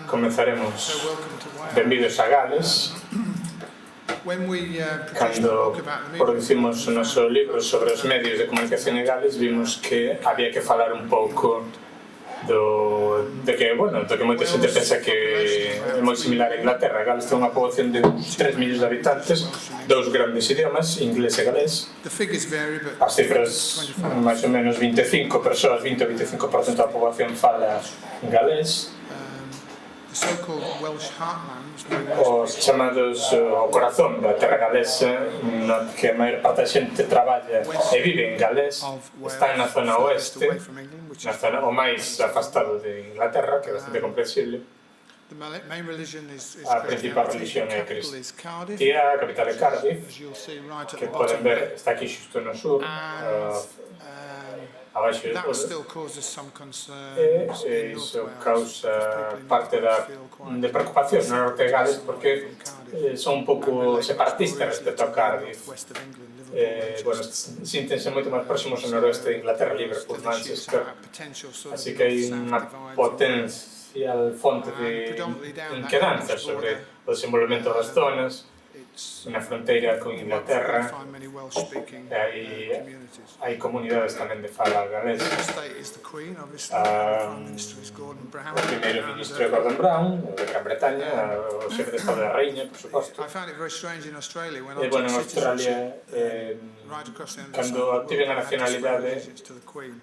Comenzaremos. Benvidos a Gales. Cando producimos o noso libro sobre os medios de comunicación en Gales, vimos que había que falar un pouco do que moita xente pensa que é moi similar a Inglaterra. Gales ten unha poboación de 3 millóns de habitantes, dous grandes idiomas, inglés e galés. As cifras, máis ou menos 25 persoas, 20 ou 25% da poboación fala galés. Os chamados o corazón da terra galesa, no que a maior parte da xente traballa e vive en galés, está na zona oeste, na zona o máis afastado de Inglaterra, que é bastante comprensible. A principal religión é Cristiá, a capital é Cardiff, que poden ver, está aquí xusto no sur, abaixo de todo, e iso causa parte de preocupación no norte de Gales porque son un pouco separatistas respecto a Cardiff. Síntense moito máis próximos ao noroeste de Inglaterra, Liverpool, Manchester, así que hai unha potencial fonte de inquedanza sobre o desenvolvemento das zonas na fronteira con Inglaterra. Hai comunidades tamén de fala galesa. O primeiro ministro é Gordon Brown, de Gran Bretaña, o xefe de Estado da Rainha, por suposto. E, bueno, en Australia, cando obtiven a nacionalidade,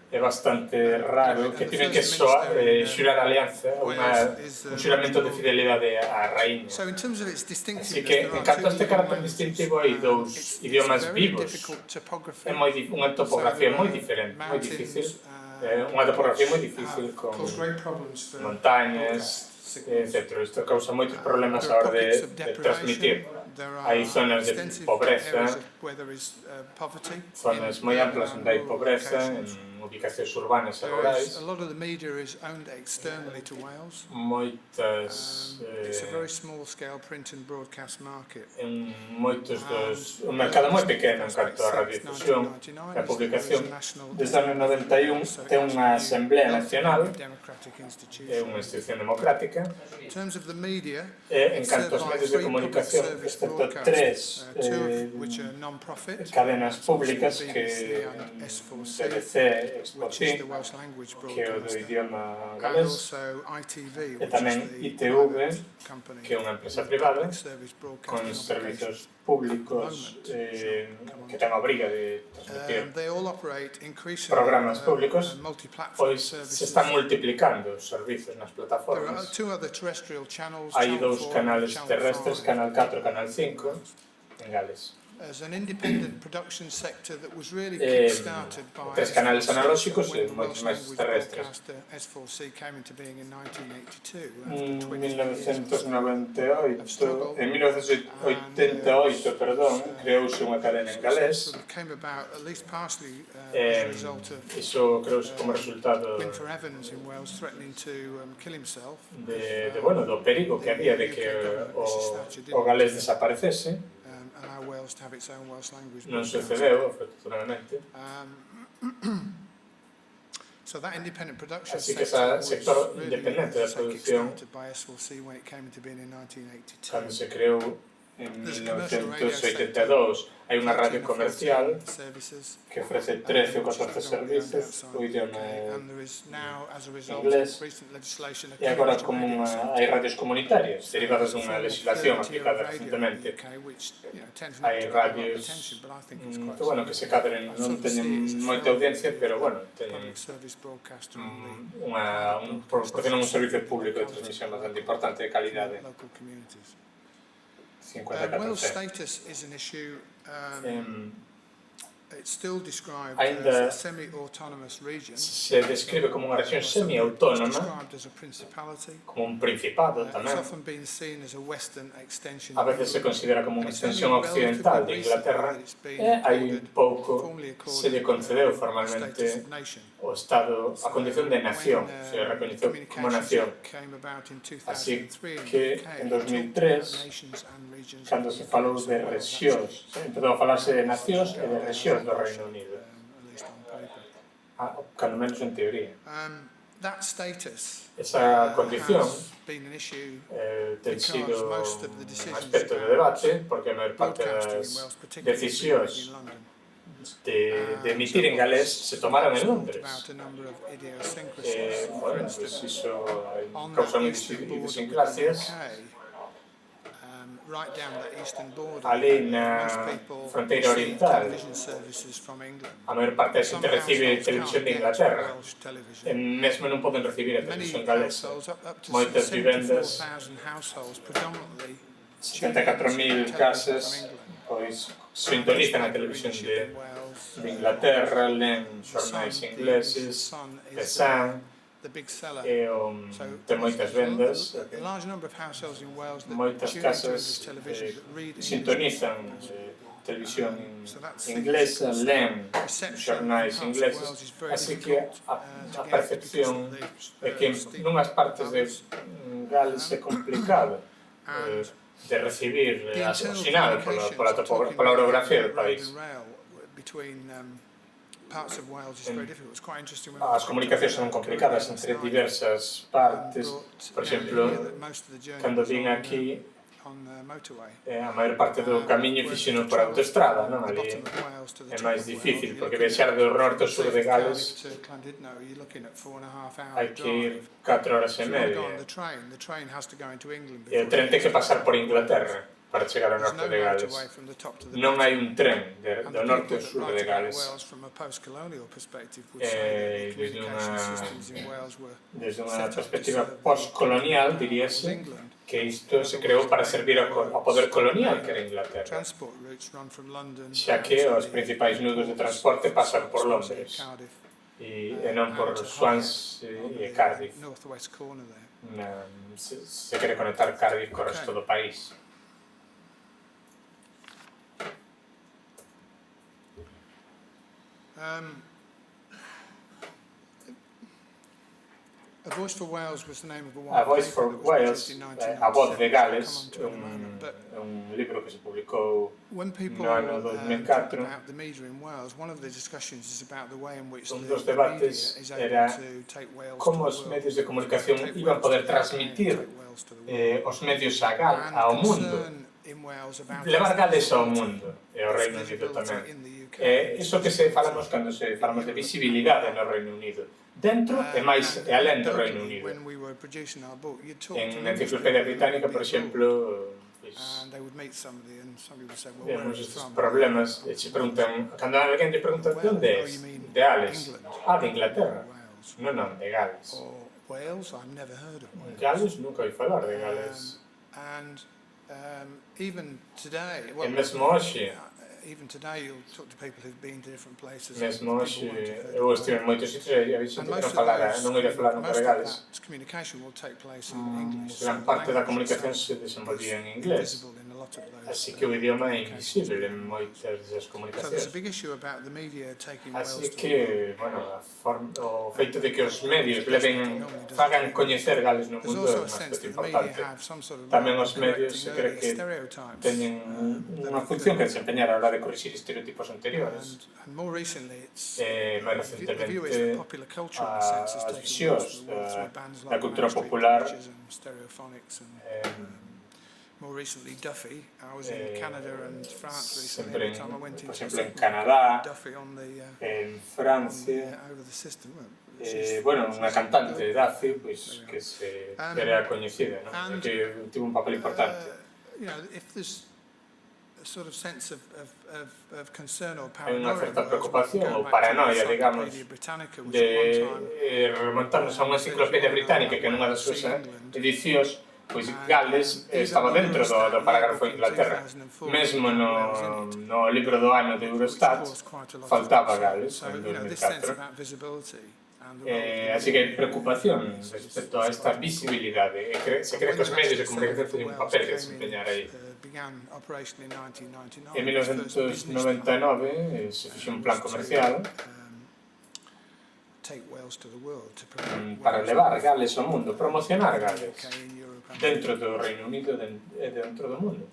é bastante raro que tiven que xurar a alianza, un xuramento de fidelidade á Rainha. Así que, en canto a este carácter distintivo, hai dous idiomas vivos. É unha topografía moi diferente, moi difícil. Unha topografía moi difícil con montañas, etc. Isto causa moitos problemas a hora de transmitir. Hai zonas de pobreza, zonas moi amplas onde hai pobreza, en ubicacións urbanas e rurais. Un mercado moi pequeno en canto a radiodifusión e a publicación. Desde o ano 91 ten unha Asamblea Nacional, é unha institución democrática, e en canto aos medios de comunicación, excepto 3 cadenas públicas que BBC Expotin, que é o do idioma galés, e tamén ITV, que é unha empresa privada con servizos públicos que ten a obriga de transmitir programas públicos, pois se están multiplicando os servizos nas plataformas. Hai dous canales terrestres, Canal 4 e Canal 5, en Gales. Tres canales analóxicos e moitos máis terrestres. En 1988, creouse unha cadena en galés. Iso creouse como resultado do perigo que había de que o galés desaparecese. Non sucedeu, afortunadamente. Así que ese sector independente da produción, cando se creou en 1982, hai unha radio comercial que ofrece 13 ou 14 servizos, o idioma inglés, e agora como hai radios comunitarias derivadas dunha legislación aplicada recentemente. Hai radios que se cadren non teñen moita audiencia, pero teñen proporcionan un servicio público de transmisión bastante importante de calidade. 50-14. Ainda se describe como unha rexión semi-autónoma, como un principado tamén. A veces se considera como unha extensión occidental de Inglaterra, e hai un pouco se lle concedeu formalmente o Estado a condición de nación, se recoñeceu como nación. Así que en 2003, cando se falou de rexións, empezou a falarse de nacións e de rexións do Reino Unido, cando menos en teoría. Esa condición ten sido un aspecto de debate porque a maior parte das decisións de emitir en galés se tomaron en Londres. Bueno, pues iso causa moitas idiosincrasias. Ali na fronteira oriental, a maior parte da xente recibe televisión de Inglaterra e mesmo non poden recibir a televisión galesa. Moitas vivendas, 74.000 casas, pois sintonizan a televisión de Inglaterra, len xornais ingleses, The Sun, ten moitas vendas, moitas casas sintonizan televisión inglesa, len xornais ingleses, así que a percepción é que nunhas partes de Gales é complicado de recibir o sinal pola orografía do país. As comunicacións son complicadas entre diversas partes. Por exemplo, cando vin aquí, a maior parte do camiño fixeno por autoestrada, non? Ali é máis difícil, porque viaxar do norte ao sur de Gales hai que ir 4 horas e media. E o tren ten que pasar por Inglaterra para chegar ao norte de Gales. Non hai un tren do norte ao sur de Gales. Desde unha perspectiva postcolonial, diríase, que isto se creou para servir ao poder colonial que era Inglaterra, xa que os principais nudos de transporte pasan por Londres e non por Swansea e Cardiff. Se quere conectar Cardiff co resto do país. A Voice for Wales, A Voz de Gales, un libro que se publicou no ano 2004. Un dos debates era como os medios de comunicación iban poder transmitir os medios ao mundo, levar Gales ao mundo e ao Reino Unido tamén. Iso que falamos cando falamos de visibilidade no Reino Unido, dentro e máis e alén do Reino Unido. En Enciclopedia Británica, por exemplo, vemos estes problemas e se preguntan, cando alguén te pregunta de onde é? De Gales. De Inglaterra. Non, de Gales. Gales, nunca ouvi falar de Gales. E mesmo hoxe, mesmo hoxe, eu estive en moitos sitios e había xente que non iria falar nunca de Gales. Gran parte da comunicación se desenvolvía en inglés, así que o idioma é invisible en moitas das comunicacións. Así que, bueno, o feito de que os medios fagan coñecer Gales no mundo é un aspecto importante. Tamén os medios se cree que teñen unha función que desempeñar a hora de corrixir estereotipos anteriores. Máis recentemente, as visións da cultura popular sempre, por exemplo, en Canadá, en Francia, bueno, unha cantante de Duffy que era coñecida, que tivo un papel importante. Hai unha certa preocupación ou paranoia, digamos, de remontarnos a unha enciclopedia británica que nunha das súas edicións, pois Gales estaba dentro do parágrafo de Inglaterra. Mesmo no libro do ano de Eurostat faltaba Gales en 2004. Así que hai preocupación respecto a esta visibilidade. Se cree que os medios de comunicación teñen un papel que desempeñar aí. En 1999 se fixo un plan comercial para levar Gales ao mundo, promocionar Gales dentro do Reino Unido e dentro do mundo.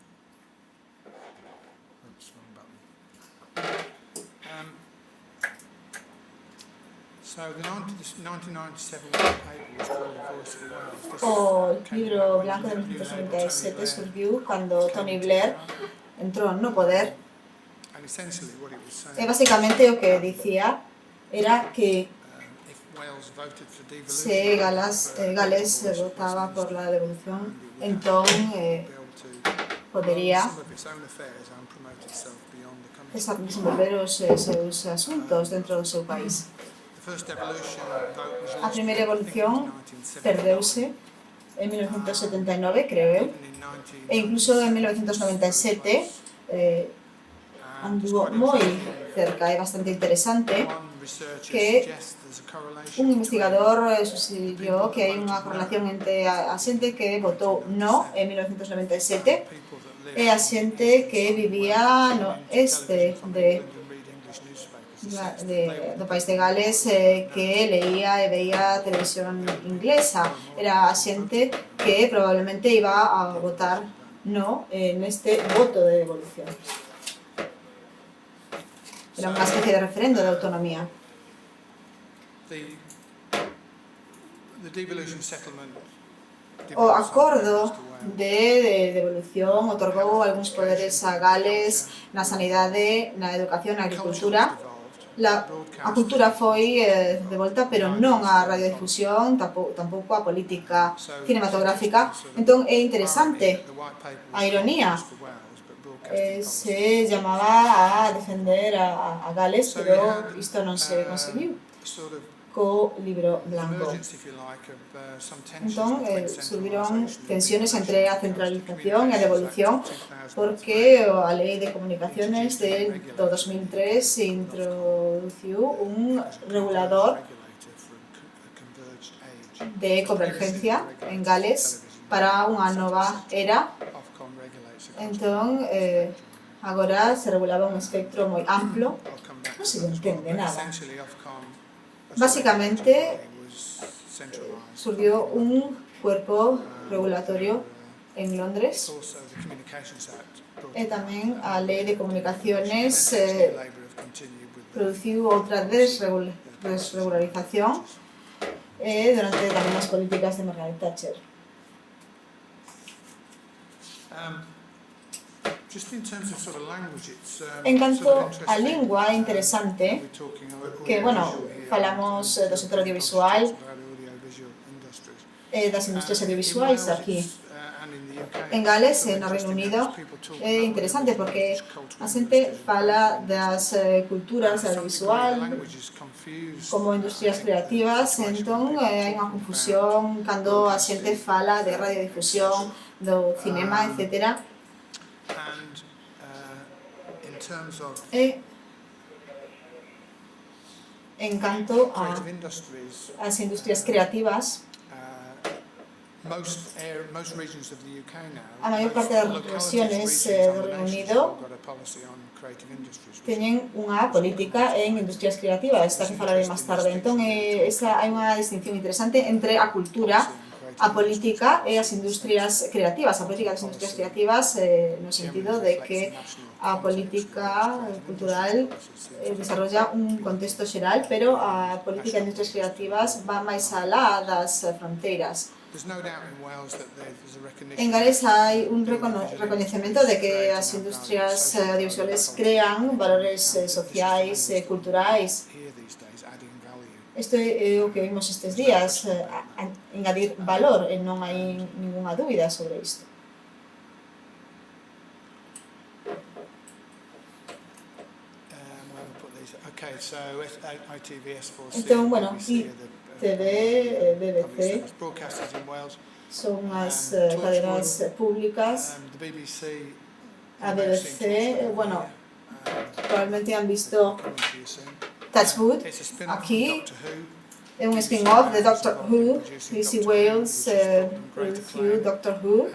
O libro blanco de 1997 surgiu cando Tony Blair entrou no poder. E basicamente o que dicía era que se Gales votaba por la devolución, entón podería desenvolver os seus asuntos dentro do seu país. A primeira evolución perdeuse en 1979, creo eu, e incluso en 1997 anduvo moi cerca. É bastante interesante que un investigador sugirió que hai unha correlación entre a xente que votou no en 1997 e a xente que vivía no este do país de Gales que leía e veía televisión inglesa. Era a xente que probablemente iba a votar no neste voto de devolución. Era unha especie de referendo de autonomía. O acordo de devolución otorgou algúns poderes a Gales na sanidade, na educación, na agricultura. A cultura foi devolta, pero non a radiodifusión, tampouco a política cinematográfica. Entón é interesante a ironía. Se chamaba a defender a Gales, pero isto non se conseguiu co libro blanco. Entón, surgiron tensiones entre a centralización e a devolución, porque a Lei de Comunicaciones do 2003 se introduciu un regulador de convergencia en Gales para unha nova era. Entón, agora se regulaba un espectro moi amplo, non se entende nada. Básicamente, surgiu un cuerpo regulatorio en Londres e tamén a Lei de Comunicaciones produciu outra desregularización durante tamén as políticas de Margaret Thatcher. En canto a lingua, é interesante que, falamos do sector audiovisual e das industrias audiovisuais aquí. En Gales, no Reino Unido, é interesante porque a xente fala das culturas audiovisual como industrias creativas, entón hai unha confusión cando a xente fala de radiodifusión, do cinema, etc. E en canto ás industrias creativas, a maior parte das regións do Reino Unido teñen unha política en industrias creativas, esta que falarei máis tarde. Entón, hai unha distinción interesante entre a cultura, a política e as industrias creativas. A política das industrias creativas no sentido de que a política cultural desarrolla un contexto xeral, pero a política de industrias creativas va máis alá das fronteiras. En Gales hai un recoñecemento de que as industrias audiovisuales crean valores sociais e culturais. Isto é o que vimos estes días, engadir valor, e non hai ninguna dúbida sobre isto. Entón, ITV, BBC, son as cadenas públicas. A BBC, probablemente han visto Touchwood, aquí, é un spin-off de Doctor Who. BBC Wales produciu Doctor Who,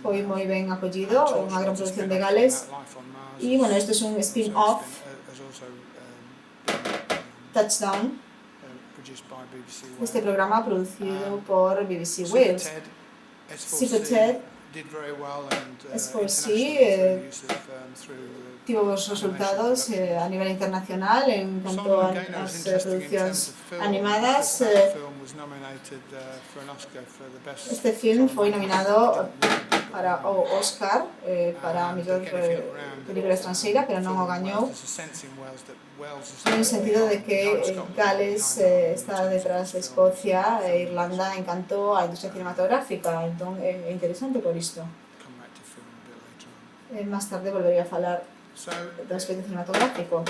foi moi ben acollido, é unha gran produción de Gales. E, isto é un spin-off, Touchdown, este programa producido por BBC Wales. Super Ted Esforci tivo bons resultados a nivel internacional en canto ás producións animadas. Este film foi nominado para o Oscar para a mellor película estranxeira, pero non o gañou, no sentido de que Gales está detrás de Escocia e Irlanda en canto á industria cinematográfica, entón é interesante por isto. Máis tarde volvería a falar do aspecto cinematográfico.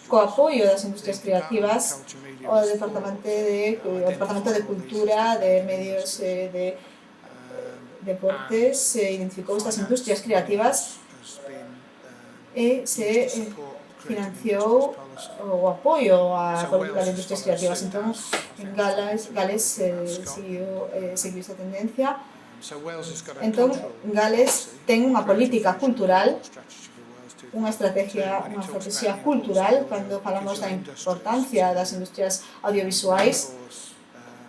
Co apoio das industrias creativas, o Departamento de Cultura, de Medios de Deportes identificou estas industrias creativas e se financiou o apoio á política de industrias creativas. Entón, Gales seguiu esa tendencia. Entón, Gales ten unha política cultural, unha estrategia cultural, cando falamos da importancia das industrias audiovisuais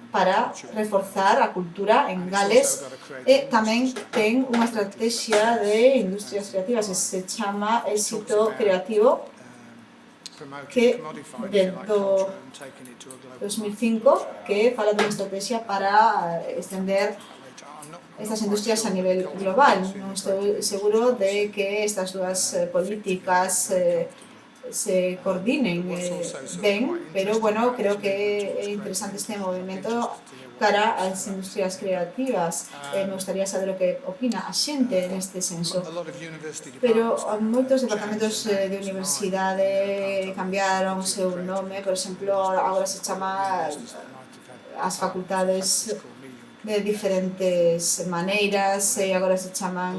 para reforzar a cultura en Gales, e tamén ten unha estrategia de industrias creativas que se chama Éxito Creativo, que do 2005, que fala dunha estrategia para estender estas industrias a nivel global. Non estou seguro de que estas dúas políticas se coordinen ben, pero, bueno, creo que é interesante este movimento cara ás industrias creativas. Me gustaría saber o que opina a xente neste senso. Pero moitos departamentos de universidade cambiaron o seu nome, por exemplo, agora se chama as facultades de diferentes maneiras, e agora se chaman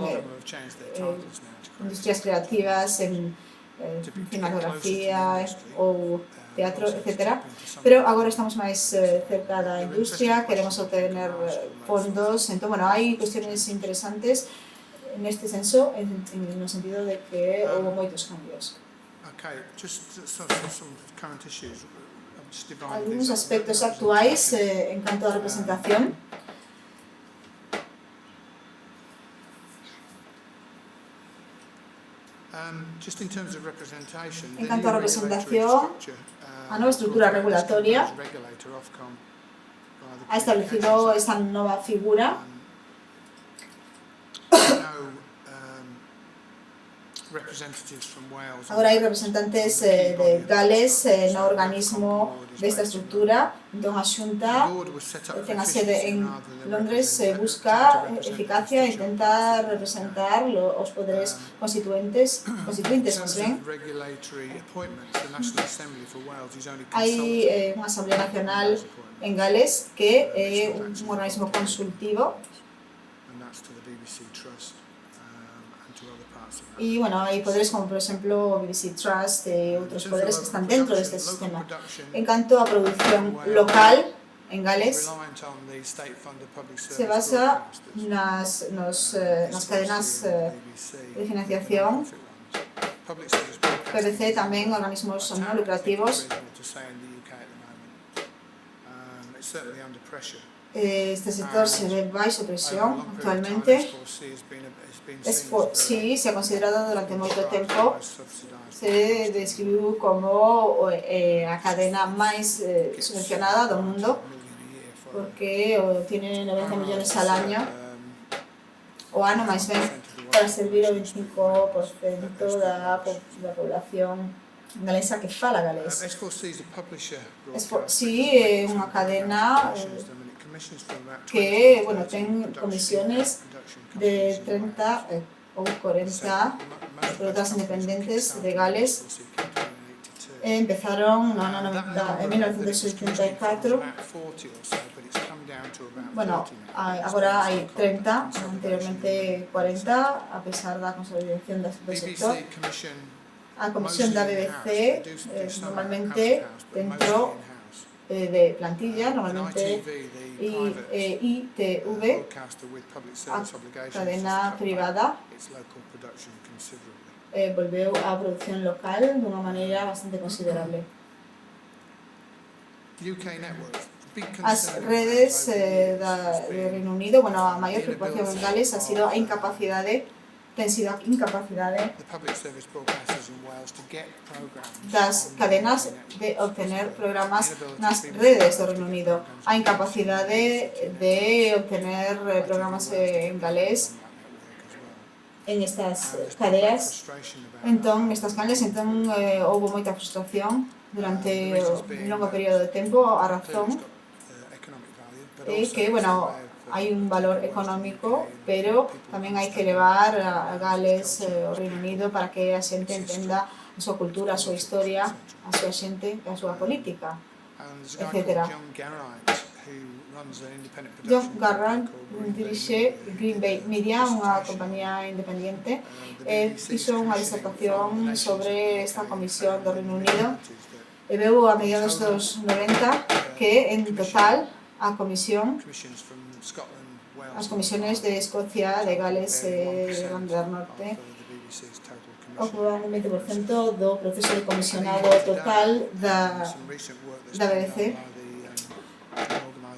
industrias creativas en cinematografía ou teatro, etc. Pero agora estamos máis cerca da industria, queremos obtener fondos, entón, bueno, hai cuestiones interesantes neste senso, no sentido de que houve moitos cambios. Algunos aspectos actuais en canto á representación. En canto á representación, a nova estrutura regulatoria ha establecido esta nova figura. Agora hai representantes de Gales no organismo desta estrutura. Entón, a Xunta ten a sede en Londres, busca eficacia e intenta representar os poderes constituintes, máis ben. Hai unha Asamblea Nacional en Gales que é un organismo consultivo. E, bueno, hai poderes como, por exemplo, o BBC Trust e outros poderes que están dentro deste sistema. En canto á produción local en Gales, se basa nas cadenas de financiación, BBC, tamén organismos non lucrativos. Este sector se ve baixo presión actualmente. Sí, se ha considerado durante moito tempo, se describiu como a cadena máis subvencionada do mundo, porque tiene 90 millones al año, o ano máis ben, para servir o 25% da población galesa que fala galés. Sí, é unha cadena que, bueno, ten comisiones de 30 ou 40 productoras independentes de Gales. Empezaron en 1984. Bueno, agora hai 30, anteriormente 40, a pesar da consolidación do sector. A comisión da BBC normalmente dentro de plantilla, normalmente ITV, a cadena privada, volveu á produción local dunha maneira bastante considerable. As redes do Reino Unido, bueno, a maior preocupación en Gales ha sido a incapacidade das cadenas de obtener programas nas redes do Reino Unido, a incapacidade de obtener programas en galés en estas cadeas. Entón, houve moita frustración durante un longo período de tempo. A razón é que, bueno, hai un valor económico, pero tamén hai que levar a Gales ao Reino Unido para que a xente entenda a súa cultura, a súa historia, a súa xente, a súa política, etc. John Garrard dirixe Green Bay Media, unha compañía independente, e fixo unha disertación sobre esta comisión do Reino Unido e veu a mediados dos 90 que, en total, a comisión, as comisiones de Escocia, de Gales e de Irlanda do Norte ocupan un 20% do proceso de comisionado total da BBC.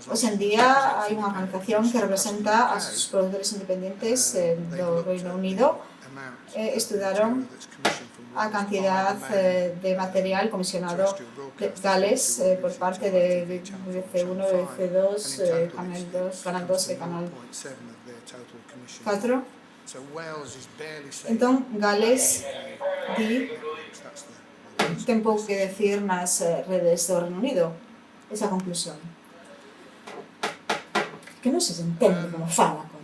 Hoxe en día hai unha organización que representa aos produtores independientes do Reino Unido e estudaron a cantidad de material comisionado de Gales por parte de BBC 1, BBC 2, Canal 2 e Canal 4. Entón, Gales ten pouco que decir nas redes do Reino Unido. Esa conclusión. Que non se entende como fala con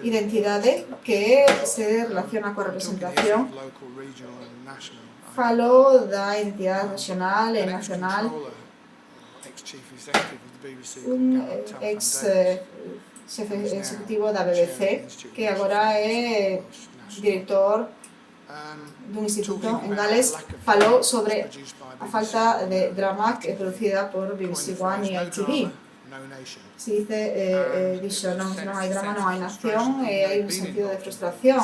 identidade que se relaciona coa representación. Falo da identidade regional e nacional. Un ex xefe executivo da BBC que agora é director dun instituto en Gales falou sobre a falta de drama que é producida por BBC One e ITV. Se dixo, non hai drama, non hai nación, e hai un sentido de frustración.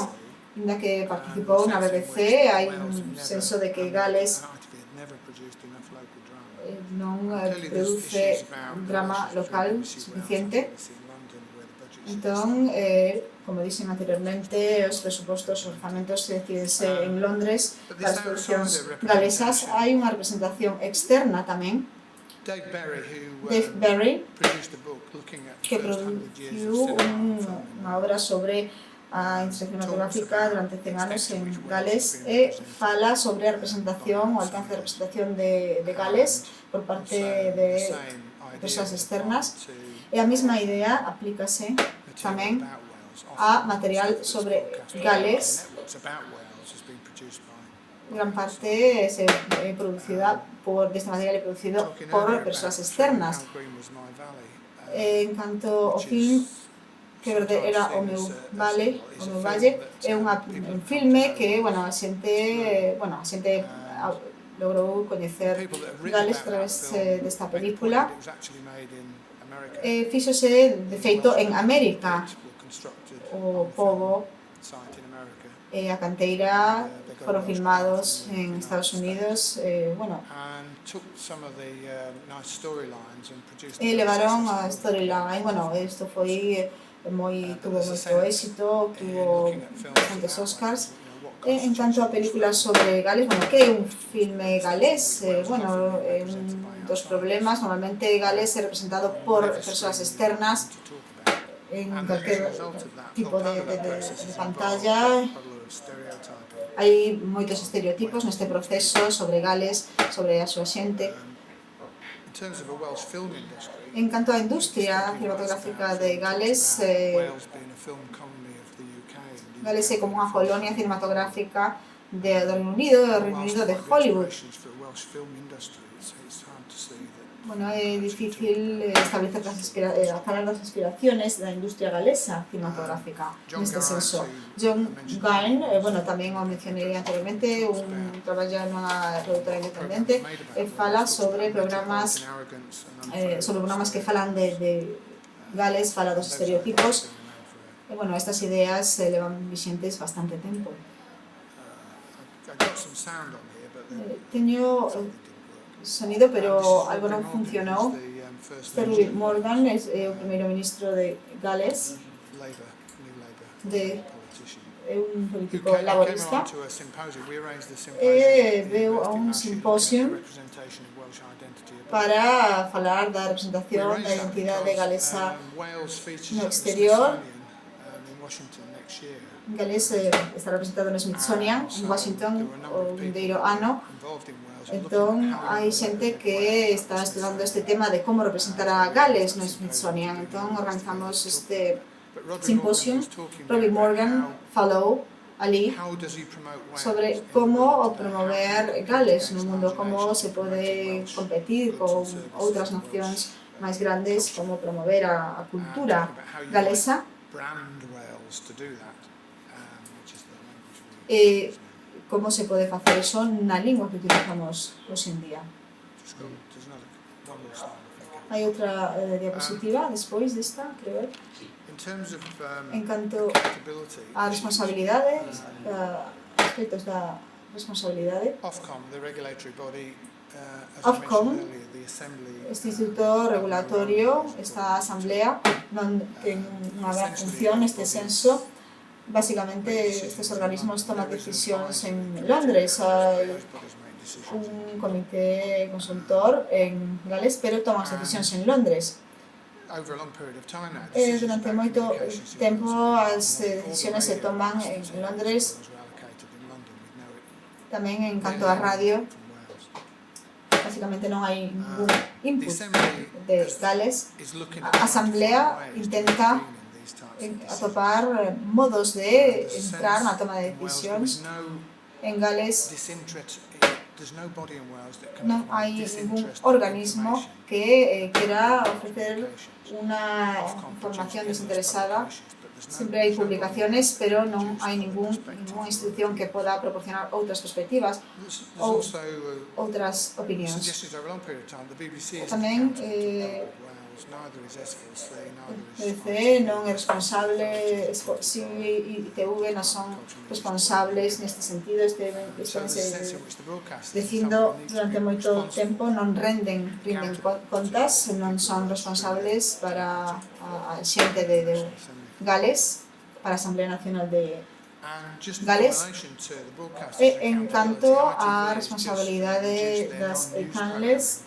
Ainda que participou na BBC, hai un senso de que Gales non produce drama local suficiente. Entón, como dixen anteriormente, os presupostos, os orzamentos decidense en Londres para as producións galesas. Hai unha representación externa tamén. Dave Berry, que produciu unha obra sobre a industria cinematográfica durante 100 anos en Gales e fala sobre a representación, o alcance de representación de Gales por parte de persoas externas. E a mesma idea aplícase tamén a material sobre Gales. Gran parte é producida deste material é producido por persoas externas. En canto ao film Que Verde era o meu valle, é un filme que, a xente logrou coñecer Gales a través desta película. Fíxose, de feito, en América. O pobo e a canteira foron filmados en Estados Unidos, e levaron a storyline, isto foi tuvo moito éxito, tuvo bastantes Oscars. En canto a películas sobre Gales, que é un filme galés? Un dos problemas, normalmente Gales é representado por persoas externas en calquer tipo de pantalla. Hai moitos estereotipos neste proceso sobre Gales, sobre a súa xente. En canto á industria cinematográfica de Gales, Gales é como unha colonia cinematográfica do Reino Unido, de Hollywood. É difícil establecer falar das aspiraciones da industria galesa cinematográfica neste senso. John Byrne, tamén o mencionei anteriormente, traballa nunha produtora independente e fala sobre programas que falan de Gales, fala dos estereotipos e, estas ideas levan vixentes bastante tempo. Teño sonido, pero algo non funcionou. Ruby Morgan é o primeiro ministro de Gales, é un político laborista, e veu a un simposio para falar da representación da identidade galesa no exterior. Gales está representado no Smithsonian en Washington o vindeiro ano. Entón, hai xente que está estudando este tema de como representar a Gales no Smithsonian. Entón, organizamos este simposio. Robbie Morgan falou ali sobre como promover Gales no mundo, como se pode competir con outras nacións máis grandes, como promover a cultura galesa. E como se pode facer iso na lingua que utilizamos hoxe en día. Hai outra diapositiva despois desta, creo. En canto a responsabilidade, aspectos da responsabilidade, Ofcom, este instituto regulatorio, esta asamblea, non ten unha gran función neste senso. Básicamente, estes organismos toman decisións en Londres. Hai un comité consultor en Gales, pero toman as decisións en Londres. Durante moito tempo as decisións se toman en Londres. Tamén en canto a radio, básicamente non hai ningún input de Gales. A asamblea intenta atopar modos de entrar na toma de decisións. En Gales non hai ningún organismo que quera ofrecer unha información desinteresada. Sempre hai publicaciones, pero non hai ninguna institución que poda proporcionar outras perspectivas ou outras opinións. Tamén BBC non é responsable, si ITV non son responsables neste sentido, estense dicindo durante moito tempo, non renden contas, non son responsables para a xente de Gales, para a Asamblea Nacional de Gales. E en canto á responsabilidade das canles,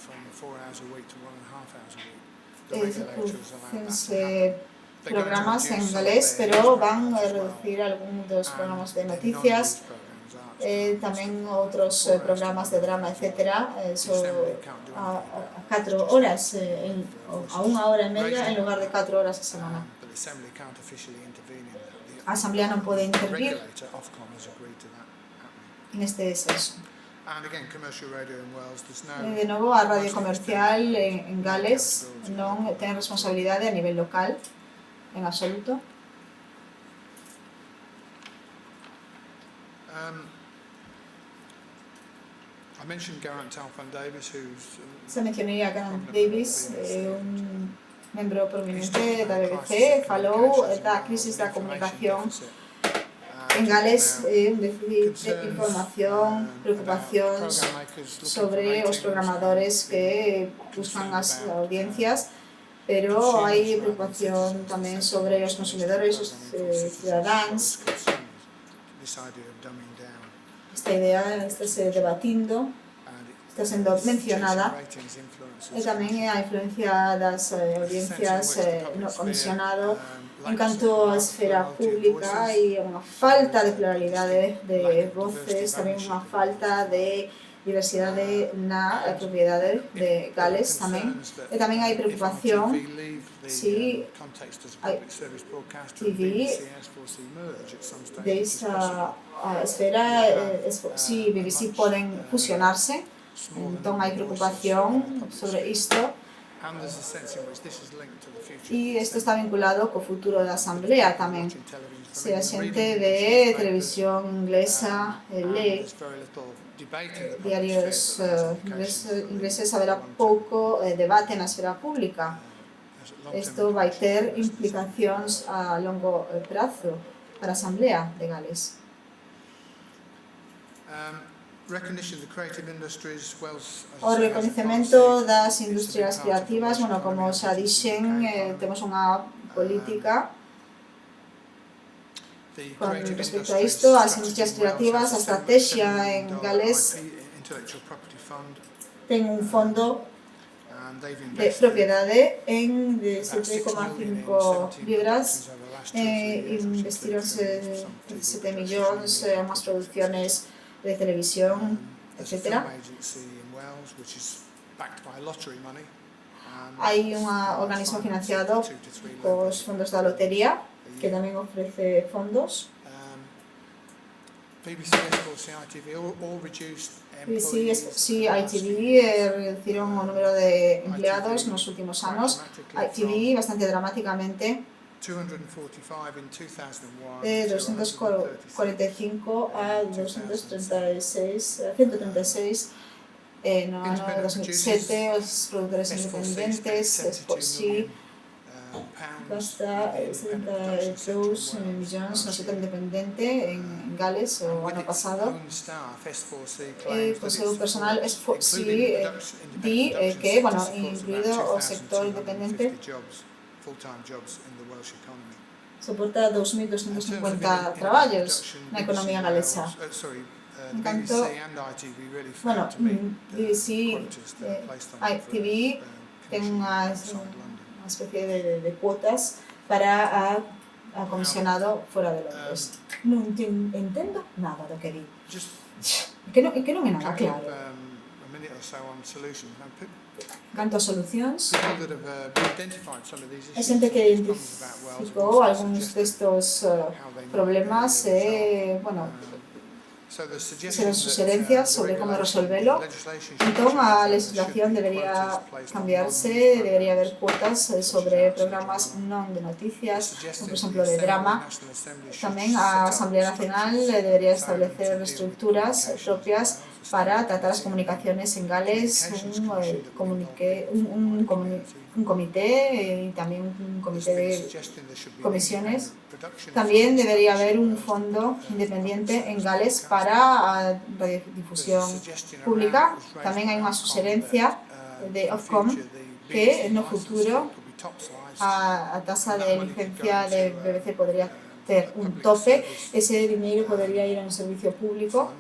producense programas en galés, pero van a reducir algún dos programas de noticias, tamén outros programas de drama, etc. A 4 horas, a 1 hora e media en lugar de 4 horas a semana. A Asamblea non pode intervir neste senso. De novo, a radio comercial en Gales non ten responsabilidade a nivel local, en absoluto. Se mencionei a Garant Davis, un membro prominente da BBC, falou da crisis da comunicación en Gales, un déficit de información, preocupacións sobre os programadores que buscan as audiencias, pero hai preocupación tamén sobre os consumidores, os cidadáns. Esta idea está se debatindo, está sendo mencionada, e tamén a influencia das audiencias no comisionado. En canto á esfera pública, hai unha falta de pluralidade de voces, tamén unha falta de diversidade na propiedade de Gales tamén. E tamén hai preocupación si TV desa esfera, si BBC poden fusionarse. Entón hai preocupación sobre isto. E isto está vinculado co futuro da Asamblea tamén. Se a xente de televisión inglesa lee diarios ingleses, haberá pouco debate na esfera pública. Isto vai ter implicacións a longo prazo para a Asamblea de Gales. O recoñecemento das industrias creativas, bueno, como xa dixen, temos unha política con respecto a isto, as industrias creativas, a estrategia en Gales ten un fondo de propiedade en 7,5 libras, investironse 7 millóns a máis producciones de televisión, etc. Hai un organismo financiado cos fondos da lotería que tamén ofrece fondos. BBC, ITV reduciron o número de empleados nos últimos anos. ITV bastante dramáticamente, de 245 a 136 no ano 2007. Os produtores independentes, Spotsy, gasta 72 millóns no sector independente en Gales o ano pasado. O seu personal Spotsy di que, bueno, incluído o sector independente, soporta 2.250 traballos na economía galesa. En canto, bueno, BBC, ITV ten unha especie de cuotas para a comisionado fora de Londres. Non entendo nada do que di. Que non é nada claro. Canto a solucións, é xente que identificou algúns destos problemas e, bueno, serán suxerencias sobre como resolvelo. Entón, a legislación debería cambiarse, debería haber cuotas sobre programas non de noticias, por exemplo, de drama. Tamén a Asamblea Nacional debería establecer estructuras propias para tratar as comunicaciones en Gales, un comité e tamén un comité de comisiones. Tamén debería haber un fondo independiente en Gales para a radiodifusión pública. Tamén hai unha suxerencia de Ofcom que no futuro a tasa de licencia de BBC podría ter un tope. Ese diñeiro podría ir a un servicio público,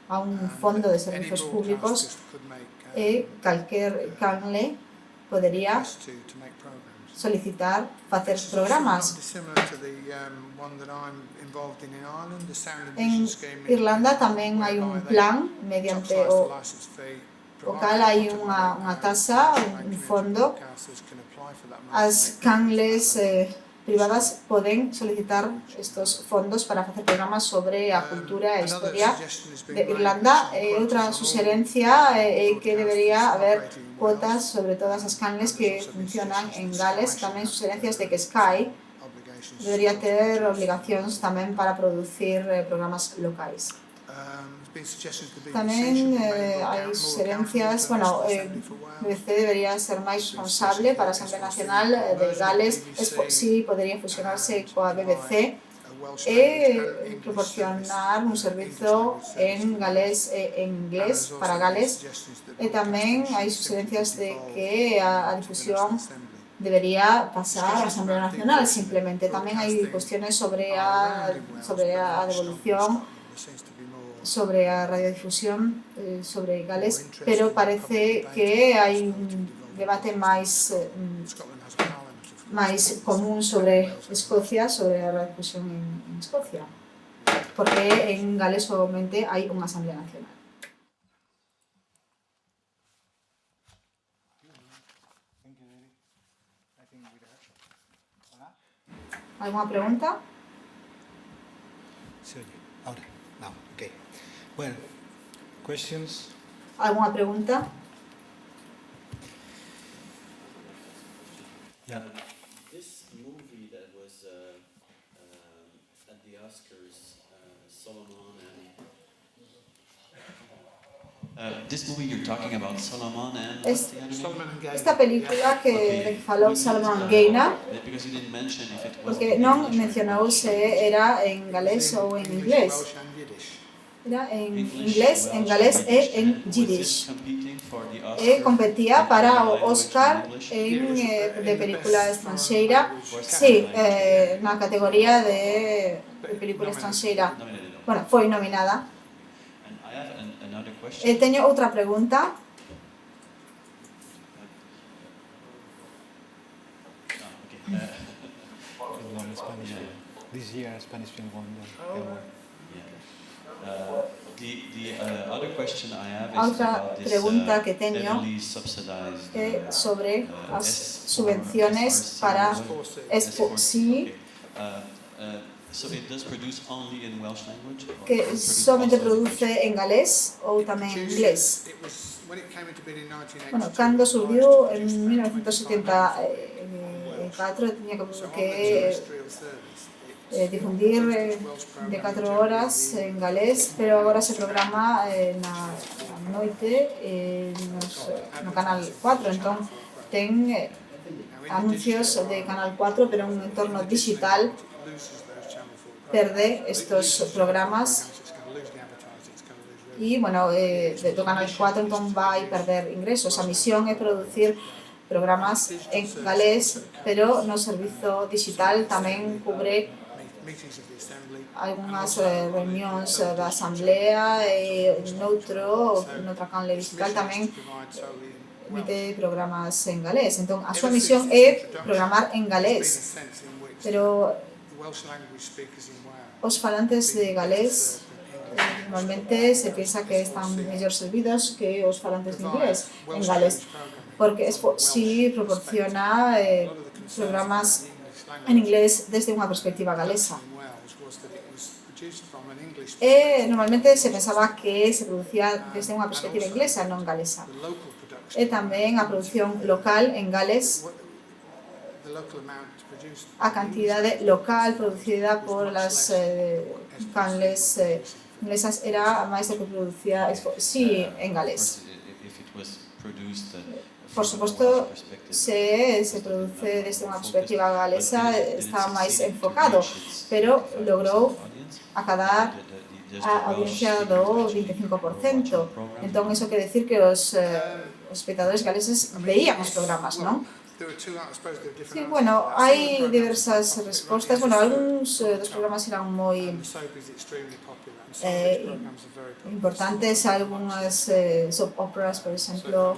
a un fondo de servicios públicos, e calquer canle podería solicitar facer programas. En Irlanda tamén hai un plan mediante o cal hai unha tasa, un fondo. As canles privadas poden solicitar estos fondos para facer programas sobre a cultura e a historia de Irlanda. Outra suxerencia é que debería haber cuotas sobre todas as canles que funcionan en Gales. Tamén suxerencias de que Sky debería ter obligacións tamén para producir programas locais. Tamén hai suxerencias, bueno, BBC debería ser máis responsable para a Asamblea Nacional de Gales. Si podería fusionarse coa BBC e proporcionar un servizo en galés e en inglés para Gales. E tamén hai suxerencias de que a difusión debería pasar á Asamblea Nacional simplemente. Tamén hai cuestiones sobre a devolución, sobre a radiodifusión sobre Gales, pero parece que hai un debate máis común sobre Escocia, sobre a radiodifusión en Escocia, porque en Gales obviamente hai unha Asamblea Nacional. ¿Alguna pregunta? Sí, oye, ahora, no, ok. Bueno, questions? ¿Alguna pregunta? Yeah. This movie that was at the Oscars, Solomon and this movie you're talking about, Solomon and what's the enemy? Esta película que falou Solomon Gaynor, Because you didn't mention if it was porque non mencionou se era en galés ou en inglés. era en inglés, en galés e en yiddish. Competía para o Oscar de película estranxeira, sí, na categoría de película estranxeira. Bueno, foi nominada. Teño outra pregunta. This year, Spanish film won the award. Outra pregunta que teño é sobre as subvenciones para SFOSI, que somente produce en galés ou tamén en inglés. Bueno, cando surgiu en 1974 tiña que difundir de 4 horas en galés, pero agora se programa na noite no Canal 4, entón ten anuncios de Canal 4, pero en un entorno digital perde estos programas e, bueno, do Canal 4 entón vai perder ingresos. A misión é producir programas en galés, pero no servizo digital tamén cubre algunhas reunións da Asamblea e noutra canle digital tamén emite programas en galés. Entón, a súa misión é programar en galés, pero os falantes de galés normalmente se pensa que están mellor servidos que os falantes de inglés en galés, porque si proporciona programas en inglés desde unha perspectiva galesa. Normalmente se pensaba que se producía desde unha perspectiva inglesa, non galesa. E tamén a produción local en Gales, a cantidade local producida por las canles inglesas era máis do que producía en galés. Por suposto, se produce desde unha perspectiva galesa está máis enfocado, pero logrou acadar a audiencia do 25%. Entón, iso quere decir que os espectadores galeses veían os programas, non? Sí, bueno, hai diversas respostas. Bueno, algúns dos programas eran moi importantes, algunhas soap operas, por exemplo,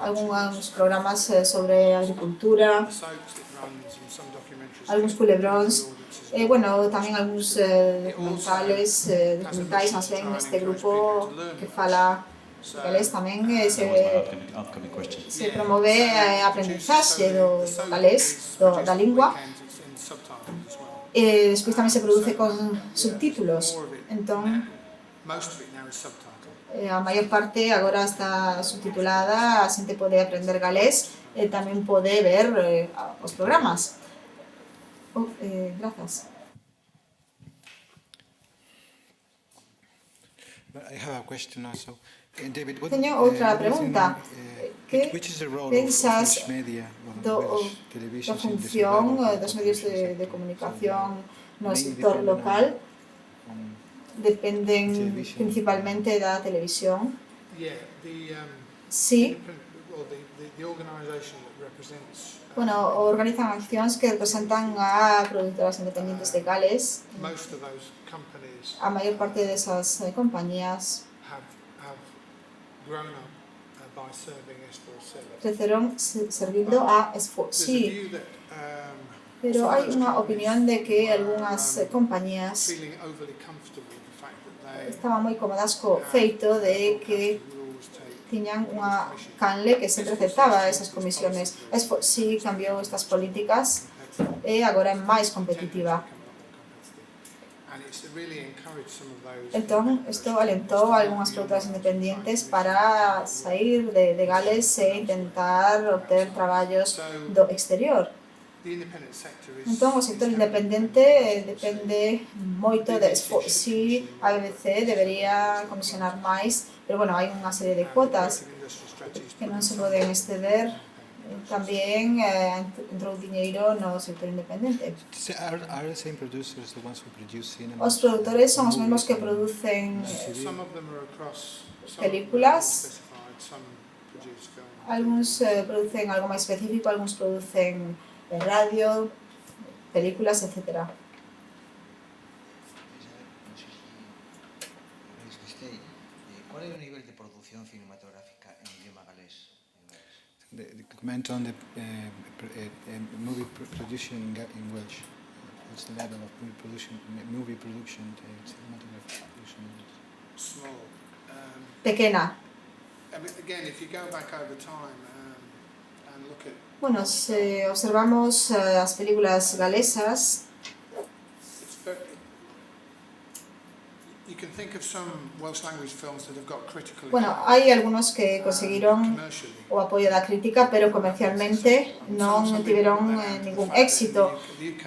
algúns programas sobre agricultura, algúns culebróns, bueno, tamén algúns documentais máis ben neste grupo que fala galés. Tamén se promove a aprendizaxe do galés, da lingua, e despois tamén se produce con subtítulos. Entón, a maior parte agora está subtitulada, a xente pode aprender galés e tamén pode ver os programas. Grazas. Teño outra pregunta. Que pensas da función dos medios de comunicación no sector local? Dependen principalmente da televisión? Sí. Bueno, organizan accións que representan a produtoras independentes de Gales. A maior parte desas compañías creceron servindo a SFOSI, pero hai unha opinión de que algunhas compañías estaban moi cómodas co feito de que tiñan unha canle que sempre aceptaba esas comisiones. SFOSI cambiou estas políticas e agora é máis competitiva. Entón, isto alentou a algunhas produtoras independientes para sair de Gales e intentar obter traballos do exterior. Entón, o sector independente depende moito de SFOSI. A BBC debería comisionar máis, pero, bueno, hai unha serie de cuotas que non se poden exceder tamén entrou diñeiro no sector independente. Are the same producers the ones who produce cinema? Os produtores son os mesmos que producen películas, algúns producen algo máis específico, algúns producen radio, películas, etc. ¿Cuál es el nivel de producción cinematográfica en idioma galés? The comment on the movie production in Welsh. What's the level of movie production, cinematographic production? Small. Pequena. Again, if you go back over time and look at... Bueno, se observamos as películas galesas, bueno, hai algunos que conseguiron o apoio da crítica, pero comercialmente non tiveron ningún éxito.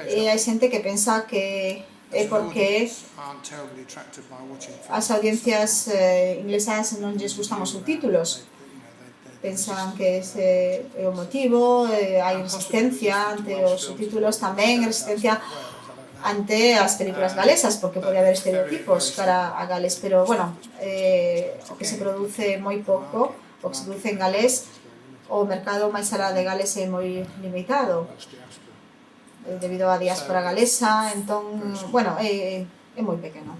E hai xente que pensa que é porque as audiencias inglesas non lles gustan os subtítulos. Pensan que ese é o motivo, hai resistencia ante os subtítulos, tamén resistencia ante as películas galesas, porque pode haber estereotipos cara a Gales, pero, bueno, o que se produce moi pouco, o que se produce en galés, o mercado máis alá de Gales é moi limitado, debido á diáspora galesa, entón, bueno, é moi pequeno.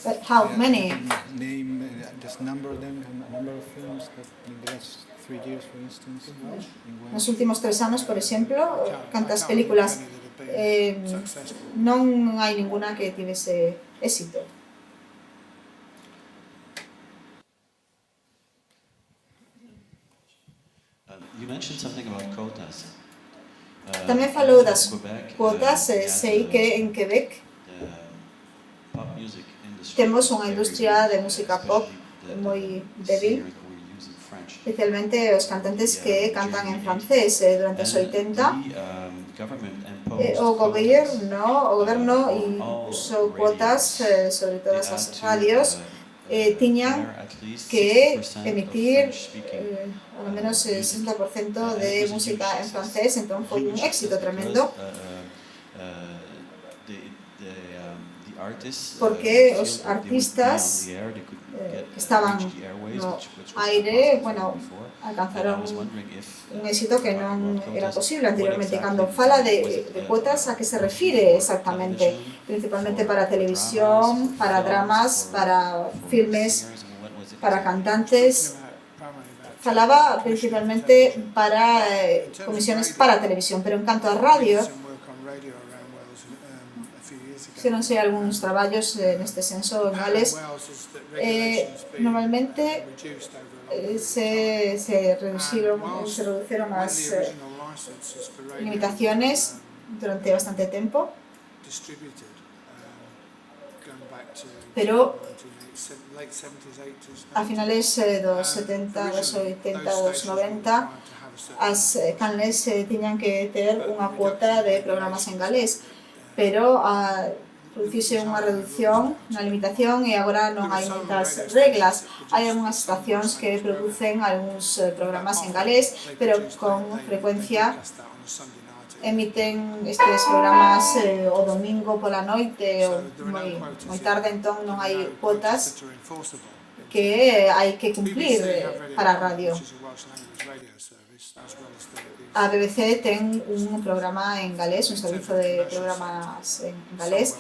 But how many? Name just number of films that in the last 3 years, for instance. Nos últimos 3 anos, por exemplo, cantas películas, non hai ninguna que tivese éxito. You mentioned something about quotas. Tamén falou das cuotas, sei que en Quebec temos unha industria de música pop moi débil, especialmente os cantantes que cantan en francés. Durante os 80, o goberno impuso cuotas sobre todas as radios, tiñan que emitir ao menos 60% de música en francés, entón foi un éxito tremendo, porque os artistas que estaban no aire, bueno, alcanzaron un éxito que non era posible anteriormente. Cando fala de cuotas, a que se refire exactamente? Principalmente para televisión, para dramas, para filmes, para cantantes. Falaba principalmente para comisiones para televisión, pero en canto a radio, non sei algúns traballos neste senso en Gales, normalmente se reduciron as limitaciones durante bastante tempo, pero a finales dos 70, dos 80, dos 90, as canles tiñan que ter unha cuota de programas en galés, pero produciuse unha reducción, unha limitación, e agora non hai moitas reglas. Hai algunhas estacións que producen algúns programas en galés, pero con frecuencia emiten estes programas o domingo pola noite ou moi tarde, entón non hai cuotas que hai que cumplir para a radio. A BBC ten un programa en galés, un servizo de programas en galés,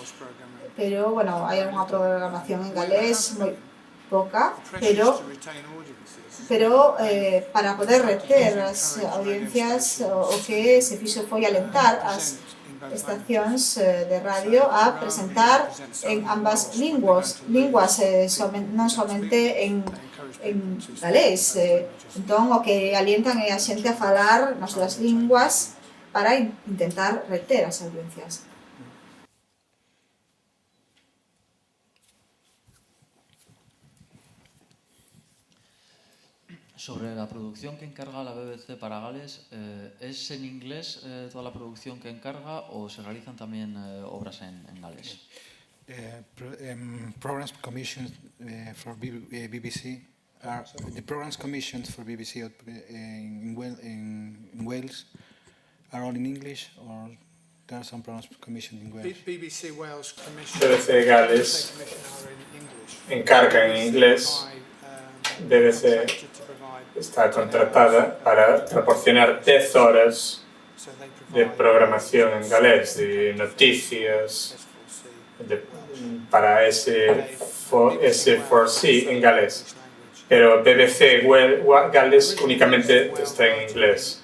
pero, bueno, hai unha programación en galés moi pouca, pero para poder reter as audiencias, o que se fixo foi alentar as estacións de radio a presentar en ambas linguas, non somente en galés. Entón, o que alientan é a xente a falar nas dúas linguas para intentar reter as audiencias. Sobre la producción que encarga la BBC para Gales, ¿es en inglés toda la producción que encarga o se realizan también obras en Gales? Programs commissioned for BBC the programs commissioned for BBC in Wales are all in English, or there are some programs commissioned in Welsh? BBC Wales Commission. BBC Gales encarga en inglés. BBC está contratada para proporcionar 10 horas de programación en galés, de noticias, para S4C en galés. Pero BBC Gales únicamente está en inglés.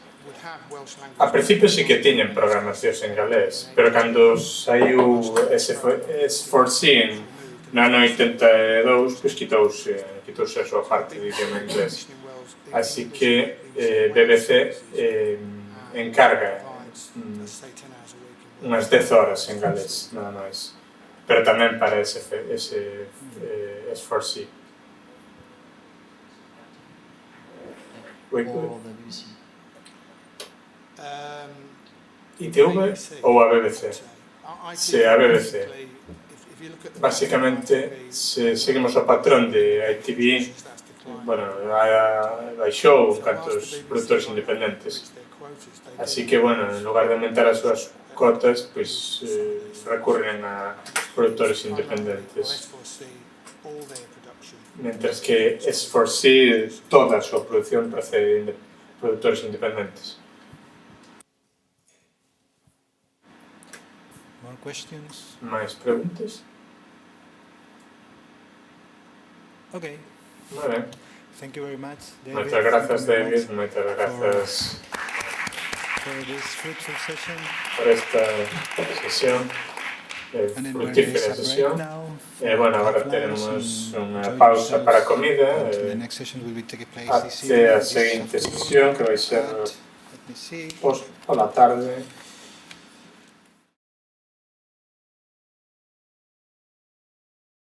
A principio sí que tiñen programacións en galés, pero cando saiu S4C no ano 82, pois quitouse a súa parte de idioma inglés. Así que BBC encarga unhas 10 horas en galés, nada máis. Pero tamén para ese S4C. ITV ou a BBC? Se a BBC. Básicamente, se seguimos o patrón de ITV, bueno, baixou cantos produtores independentes. Así que, bueno, en lugar de aumentar as súas cotas, pois recurren a produtores independentes. Mientras que S4C, toda a súa produción procede de produtores independentes. More questions? Mais preguntas? Okay. Moi ben. Thank you very much, David. Moitas grazas, David. Moitas grazas for this fruitful session. por esta sesión, fructífera sesión. Bueno, agora tenemos unha pausa para a comida até a seguinte sesión, que vai ser pola tarde.